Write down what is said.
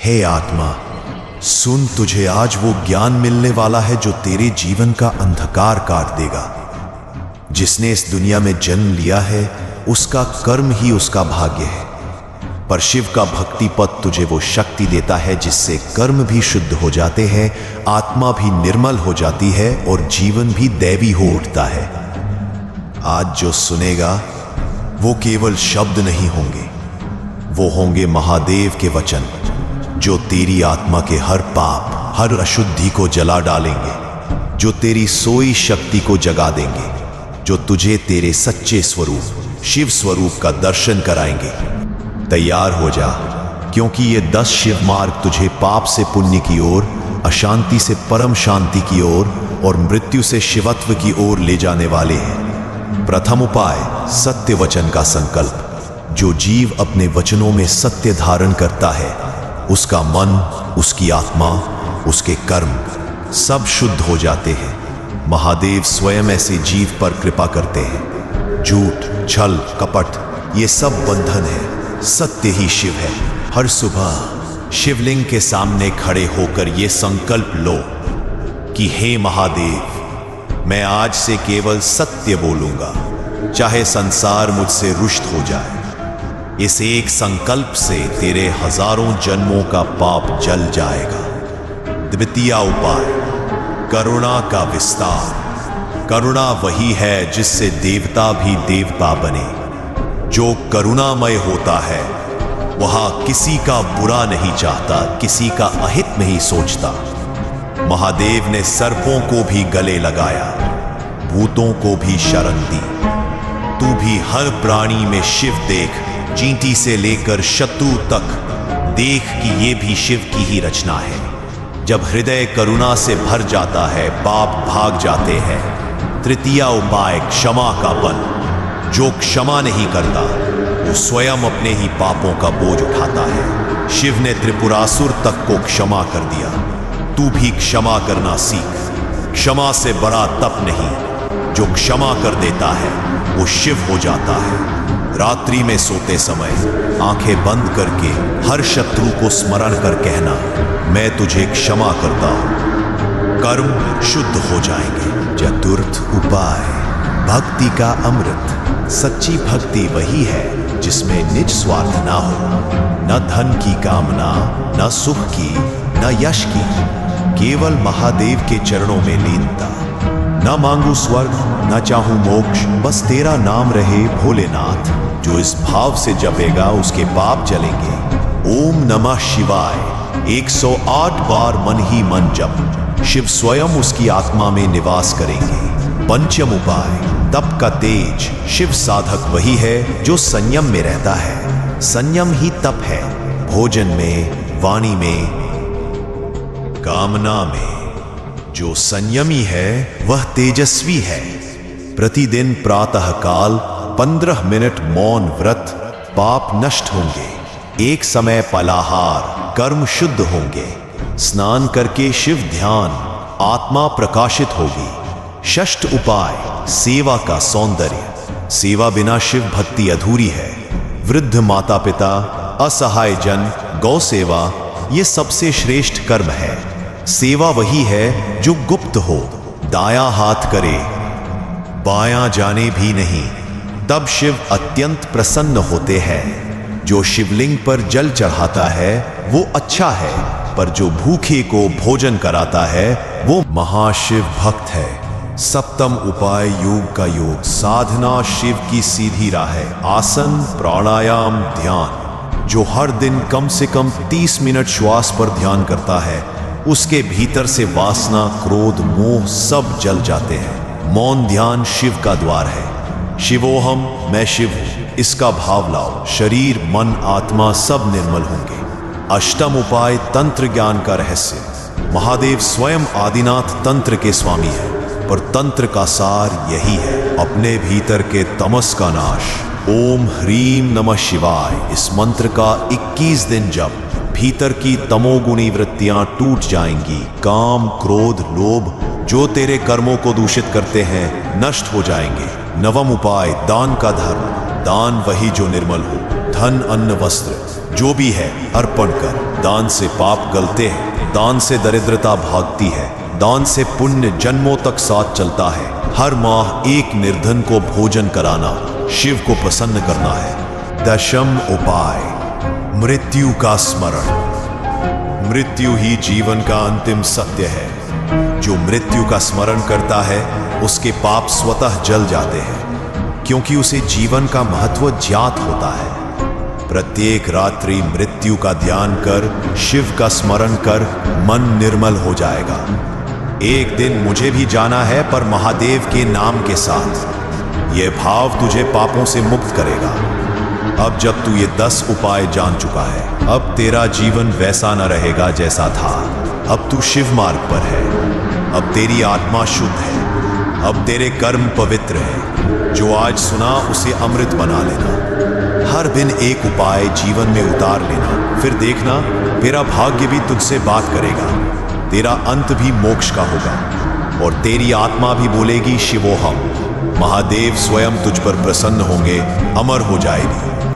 हे आत्मा, सुन, तुझे आज वो ज्ञान मिलने वाला है जो तेरे जीवन का अंधकार काट देगा। जिसने इस दुनिया में जन्म लिया है उसका कर्म ही उसका भाग्य है, पर शिव का भक्ति पद तुझे वो शक्ति देता है जिससे कर्म भी शुद्ध हो जाते हैं, आत्मा भी निर्मल हो जाती है और जीवन भी दैवी हो उठता है। आज जो सुनेगा वो केवल शब्द नहीं होंगे, वो होंगे महादेव के वचन जो तेरी आत्मा के हर पाप, हर अशुद्धि को जला डालेंगे, जो तेरी सोई शक्ति को जगा देंगे, जो तुझे तेरे सच्चे स्वरूप शिव स्वरूप का दर्शन कराएंगे। तैयार हो जा, क्योंकि ये 10 शिव मार्ग तुझे पाप से पुण्य की ओर, अशांति से परम शांति की ओर और मृत्यु से शिवत्व की ओर ले जाने वाले हैं। प्रथम उपाय, सत्य वचन का संकल्प। जो जीव अपने वचनों में सत्य धारण करता है उसका मन, उसकी आत्मा, उसके कर्म सब शुद्ध हो जाते हैं। महादेव स्वयं ऐसे जीव पर कृपा करते हैं। झूठ, छल, कपट ये सब बंधन है, सत्य ही शिव है। हर सुबह शिवलिंग के सामने खड़े होकर ये संकल्प लो कि हे महादेव, मैं आज से केवल सत्य बोलूंगा, चाहे संसार मुझसे रुष्ट हो जाए। इस एक संकल्प से तेरे हजारों जन्मों का पाप जल जाएगा। द्वितीय उपाय, करुणा का विस्तार। करुणा वही है जिससे देवता भी देवता बने। जो करुणामय होता है वह किसी का बुरा नहीं चाहता, किसी का अहित नहीं सोचता। महादेव ने सर्पों को भी गले लगाया, भूतों को भी शरण दी। तू भी हर प्राणी में शिव देख, चींटी से लेकर शत्रु तक देख कि ये भी शिव की ही रचना है। जब हृदय करुणा से भर जाता है, पाप भाग जाते हैं। तृतीय उपाय, क्षमा का बल। जो क्षमा नहीं करता वो स्वयं अपने ही पापों का बोझ उठाता है। शिव ने त्रिपुरासुर तक को क्षमा कर दिया। तू भी क्षमा करना सीख। क्षमा से बड़ा तप नहीं, जो क्षमा कर देता है वो शिव हो जाता है। रात्रि में सोते समय आंखें बंद करके हर शत्रु को स्मरण कर कहना, मैं तुझे क्षमा करता हूं। कर्म शुद्ध हो जाएंगे। चतुर्थ उपाय, भक्ति का अमृत। सच्ची भक्ति वही है जिसमें निज स्वार्थ ना हो, न धन की कामना, न सुख की, न यश की, केवल महादेव के चरणों में लीनता। न मांगू स्वर्ग, न चाहूं मोक्ष, बस तेरा नाम रहे भोलेनाथ। जो इस भाव से जपेगा उसके पाप जलेंगे। ओम नमः शिवाय 108 बार मन ही मन जप। शिव स्वयं उसकी आत्मा में निवास करेंगे। पंचम उपाय, तप का तेज। शिव साधक वही है जो संयम में रहता है। संयम ही तप है। भोजन में, वाणी में, कामना में जो संयमी है वह तेजस्वी है। प्रतिदिन प्रातः काल 15 मिनट मौन व्रत, पाप नष्ट होंगे। एक समय फलाहार, कर्म शुद्ध होंगे। स्नान करके शिव ध्यान, आत्मा प्रकाशित होगी। षष्ठ उपाय, सेवा का सौंदर्य। सेवा बिना शिव भक्ति अधूरी है। वृद्ध माता पिता, असहाय जन, गौ सेवा ये सबसे श्रेष्ठ कर्म है। सेवा वही है जो गुप्त हो, दायां हाथ करे, बायां जाने भी नहीं, तब शिव अत्यंत प्रसन्न होते हैं। जो शिवलिंग पर जल चढ़ाता है वो अच्छा है, पर जो भूखे को भोजन कराता है वो महाशिव भक्त है। सप्तम उपाय, योग का योग। साधना शिव की सीधी राह है। आसन, प्राणायाम, ध्यान। जो हर दिन कम से कम 30 मिनट श्वास पर ध्यान करता है उसके भीतर से वासना, क्रोध, मोह सब जल जाते हैं। मौन ध्यान शिव का द्वार है। शिवोहम, मैं शिव हूं, इसका भाव लाओ। शरीर, मन, आत्मा सब निर्मल होंगे। अष्टम उपाय, तंत्र ज्ञान का रहस्य। महादेव स्वयं आदिनाथ तंत्र के स्वामी है, पर तंत्र का सार यही है, अपने भीतर के तमस का नाश। ओम ह्रीम नमः शिवाय इस मंत्र का 21 दिन जप। भीतर की तमोगुणी वृत्तियां टूट जाएंगी। काम, क्रोध, लोभ जो तेरे कर्मों को दूषित करते हैं नष्ट हो जाएंगे। नवम उपाय, दान का धर्म। दान वही जो निर्मल हो। धन, अन्न, वस्त्र जो भी है अर्पण कर। दान से पाप गलते हैं, दान से दरिद्रता भागती है, दान से पुण्य जन्मों तक साथ चलता है। हर माह एक निर्धन को भोजन कराना शिव को प्रसन्न करना है। दशम उपाय, मृत्यु का स्मरण। मृत्यु ही जीवन का अंतिम सत्य है। जो मृत्यु का स्मरण करता है उसके पाप स्वतः जल जाते हैं, क्योंकि उसे जीवन का महत्व ज्ञात होता है। प्रत्येक रात्रि मृत्यु का ध्यान कर, शिव का स्मरण कर, मन निर्मल हो जाएगा। एक दिन मुझे भी जाना है, पर महादेव के नाम के साथ। यह भाव तुझे पापों से मुक्त करेगा। अब जब तू ये 10 उपाय जान चुका है, अब तेरा जीवन वैसा न रहेगा जैसा था। अब तू शिव मार्ग पर है। अब तेरी आत्मा शुद्ध है। अब तेरे कर्म पवित्र है। जो आज सुना उसे अमृत बना लेना। हर दिन एक उपाय जीवन में उतार लेना, फिर देखना तेरा भाग्य भी तुझसे बात करेगा। तेरा अंत भी मोक्ष का होगा और तेरी आत्मा भी बोलेगी शिवोहम। महादेव स्वयं तुझ पर प्रसन्न होंगे, अमर हो जाएगी।